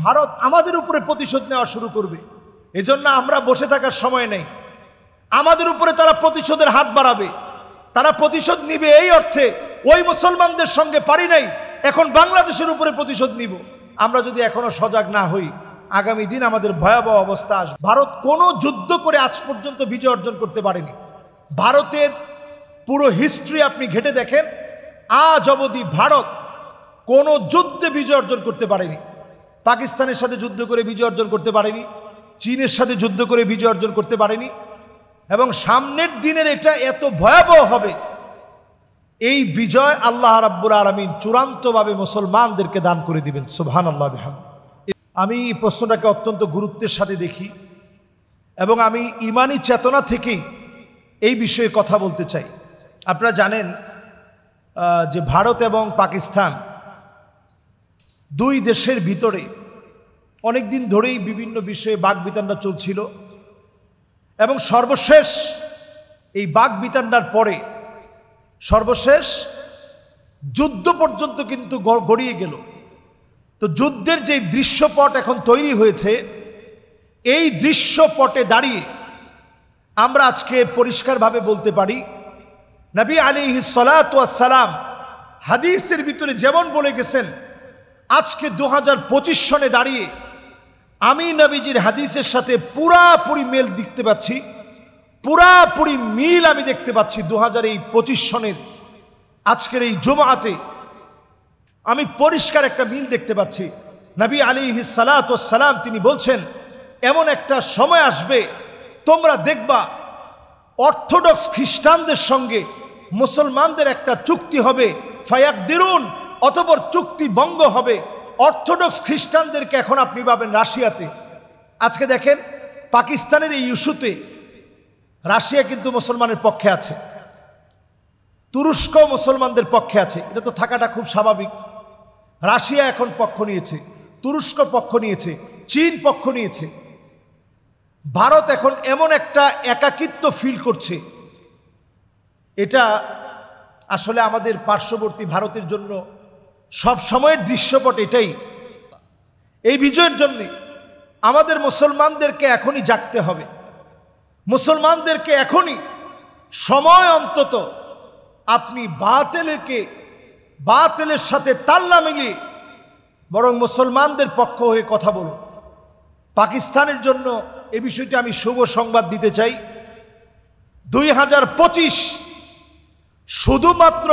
ভারত আমাদের উপরে প্রতিশোধ নেওয়া শুরু করবে। এজন্য আমরা বসে থাকার সময় নেই। আমাদের উপরে তারা প্রতিশোধের হাত বাড়াবে, তারা প্রতিশোধ নিবে এই অর্থে ওই মুসলমানদের সঙ্গে পারি নাই, এখন বাংলাদেশের উপরে প্রতিশোধ নিব। আমরা যদি এখনো সজাগ না হই, আগামী দিন আমাদের ভয়াবহ অবস্থা আসবে। ভারত কোনো যুদ্ধ করে আজ পর্যন্ত বিজয় অর্জন করতে পারেনি। ভারতের পুরো হিস্ট্রি আপনি ঘেটে দেখেন, আজ অবধি ভারত কোনো যুদ্ধে বিজয় অর্জন করতে পারেনি। পাকিস্তানের সাথে যুদ্ধ করে বিজয় অর্জন করতে পারেনি, চীনের সাথে যুদ্ধ করে বিজয় অর্জন করতে পারেনি। এবং সামনের দিনের এটা এত ভয়াবহ হবে, এই বিজয় আল্লাহ রাব্বুল আলামিন চূড়ান্তভাবে মুসলমানদেরকে দান করে দিবেন। সুবহানাল্লাহ বিহামদিহি। আমি প্রশ্নটাকে অত্যন্ত গুরুত্বের সাথে দেখি এবং আমি ইমানি চেতনা থেকেই এই বিষয়ে কথা বলতে চাই। আপনারা জানেন যে ভারত এবং পাকিস্তান দুই দেশের ভিতরে অনেক দিন ধরেই বিভিন্ন বিষয়ে বাকবিতণ্ডা চলছিল এবং সর্বশেষ এই বাকবিতণ্ডার পরে সর্বশেষ যুদ্ধ পর্যন্ত কিন্তু গড়িয়ে গেল। তো যুদ্ধের যে দৃশ্যপট এখন তৈরি হয়েছে, এই দৃশ্যপটে দাঁড়িয়ে আমরা আজকে পরিষ্কারভাবে বলতে পারি, নবী আলাইহিস সালাতু ওয়াস সালাম হাদিসের ভিতরে যেমন বলে গেছেন, আজকে 2025 সনে দাঁড়িয়ে আমি নবীজির হাদিসের সাথে পুরাপুরি মিল দেখতে পাচ্ছি, পুরাপুরি মিল আমি দেখতে পাচ্ছি। 2025 সনের আজকের এই জুমআতে আমি পরিষ্কার একটা মিল দেখতে পাচ্ছি। নবী আলাইহিস সালাতু ওয়াস সালাম তিনি বলছেন, এমন একটা সময় আসবে তোমরা দেখবা অর্থোডক্স খ্রিস্টানদের সঙ্গে মুসলমানদের একটা চুক্তি হবে, ফায়াকদিরুন, অতঃপর চুক্তি ভঙ্গ হবে। অর্থোডক্স খ্রিস্টানদেরকে এখন আপনি পাবেন রাশিয়াতে। আজকে দেখেন পাকিস্তানের এই ইস্যুতে রাশিয়া কিন্তু মুসলমানের পক্ষে আছে, তুরস্ক মুসলমানদের পক্ষে আছে। এটা তো থাকাটা খুব স্বাভাবিক। রাশিয়া এখন পক্ষ নিয়েছে, তুরস্ক পক্ষ নিয়েছে, চীন পক্ষ নিয়েছে। ভারত এখন এমন একটা একাকিত্ব ফিল করছে, এটা আসলে আমাদের পার্শ্ববর্তী ভারতের জন্য সব সময়ের দৃশ্যপট এটাই। এই বিজয়ের জন্য আমাদের মুসলমানদেরকে এখনই জাগতে হবে। মুসলমানদেরকে এখনই সময়, অন্তত আপনি বাতিলের সাথে তাল না মিলিয়ে বরং মুসলমানদের পক্ষ হয়ে কথা বলুন। পাকিস্তানের জন্য এই বিষয়টি আমি শুভ সংবাদ দিতে চাই। 2025 শুধুমাত্র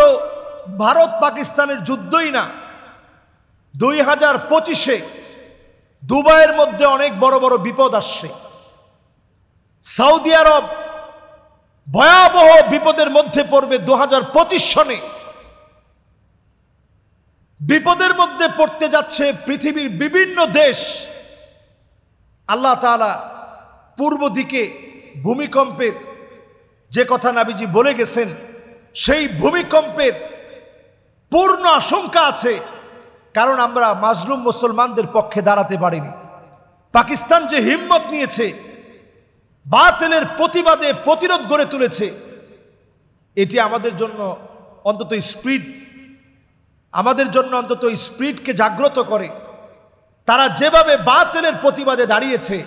ভারত পাকিস্তানের যুদ্ধই না, 2025-এ দুবাইয়ের মধ্যে অনেক বড় বড় বিপদ আসছে। সৌদি আরব ভয়াবহ বিপদের মধ্যে পড়বে। 2025 সনে বিপদের মধ্যে পড়তে যাচ্ছে পৃথিবীর বিভিন্ন দেশ। আল্লাহ তাআলা পূর্ব দিকে ভূমিকম্পের যে কথা নবীজি বলে গেছেন, সেই ভূমিকম্পের পূর্ণ আশঙ্কা আছে, কারণ আমরা মাজলুম মুসলমানদের পক্ষে দাঁড়াতে পারিনি। পাকিস্তান যে হিম্মত নিয়েছে, বাতিলের প্রতিবাদে প্রতিরোধ গড়ে তুলেছে, এটি আমাদের জন্য অন্তত স্পিরিটকে জাগ্রত করে। তারা যেভাবে বাতিলের প্রতিবাদে দাঁড়িয়েছে,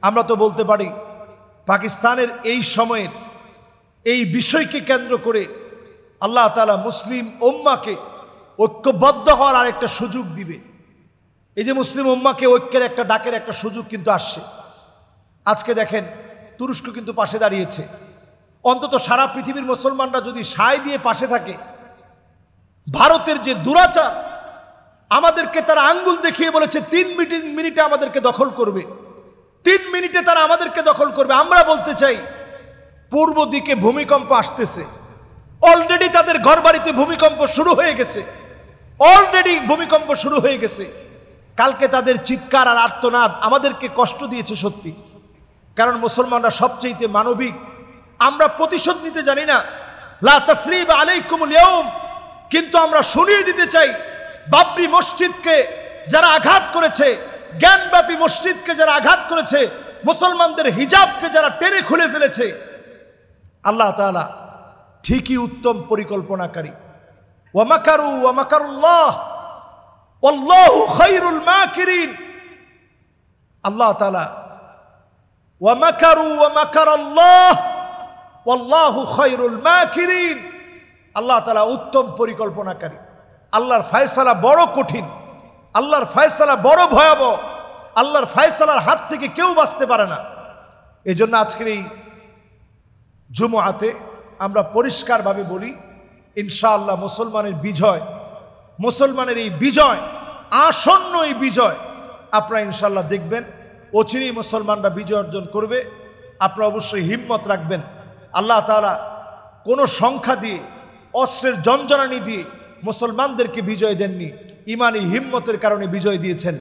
আমরা তো বলতে পারি পাকিস্তানের এই সময়ের এই বিষয়কে কেন্দ্র করে আল্লাহ তাআলা মুসলিম উম্মাহকে ঐক্যবদ্ধ হওয়ার আরেকটা সুযোগ দিবে। এই যে মুসলিম উম্মাহকে ঐক্যের একটা ডাকের একটা সুযোগ কিন্তু আসছে। আজকে দেখেন তুরস্ক কিন্তু পাশে দাঁড়িয়েছে। অন্তত সারা পৃথিবীর মুসলমানরা যদি সায় দিয়ে পাশে থাকে, ভারতের যে দুরাচার, আমাদেরকে তারা আঙ্গুল দেখিয়ে বলেছে 3 মিনিটে আমাদেরকে দখল করবে, 3 মিনিটে তারা আমাদেরকে দখল করবে। আমরা বলতে চাই, পূর্ব দিকে ভূমিকম্প আসতেছে, অলরেডি তাদের ঘরবাড়িতে ভূমিকম্প শুরু হয়ে গেছে। কালকে তাদের চিৎকার আর আর্তনাদ আমাদেরকে কষ্ট দিয়েছে সত্যি, কারণ মুসলমানরা সবচেয়ে মানবিক। আমরা প্রতিশোধ নিতে জানি না, লা তাসরিবা আলাইকুমুল ইয়াউম, কিন্তু আমরা শুনিয়ে দিতে চাই, বাবরি মসজিদকে যারা আঘাত করেছে, জ্ঞানব্যাপী মসজিদকে যারা আঘাত করেছে, মুসলমানদের হিজাবকে যারা টেনে খুলে ফেলেছে, আল্লাহ তাআলা ঠিকই উত্তম পরিকল্পনাকারী। ওয়া মাকারু ওয়া মাকারুল্লাহ ওয়াল্লাহু খায়রুল মাকিরিন। আল্লাহ তাআলা ওয়া মাকারু ওয়া মাকারাল্লাহ ওয়াল্লাহু খায়রুল মাকিরিন, আল্লাহ তাআলা উত্তম পরিকল্পনাকারী। আল্লাহর ফয়সালা বড় কঠিন, আল্লাহর ফয়সালা বড় ভয়াবহ, আল্লাহর ফয়সালার হাত থেকে কেউ বাঁচতে পারে না। এজন্য আজকের এই জুমআতে আমরা পরিষ্কারভাবে বলি, ইনশাআল্লাহ মুসলমানের বিজয়, মুসলমানের এই বিজয়, আসন্ন এই বিজয় আপনারা ইনশাআল্লাহ দেখবেন। অচিরেই মুসলমানরা বিজয় অর্জন করবে। আপনারা অবশ্যই হিম্মত রাখবেন। আল্লাহ তাআলা কোনো সংখ্যা দিয়ে, অস্ত্রের জঞ্জনানি দিয়ে মুসলমানদেরকে বিজয় দেননি, ইমানি হিম্মতের কারণে বিজয় দিয়েছেন।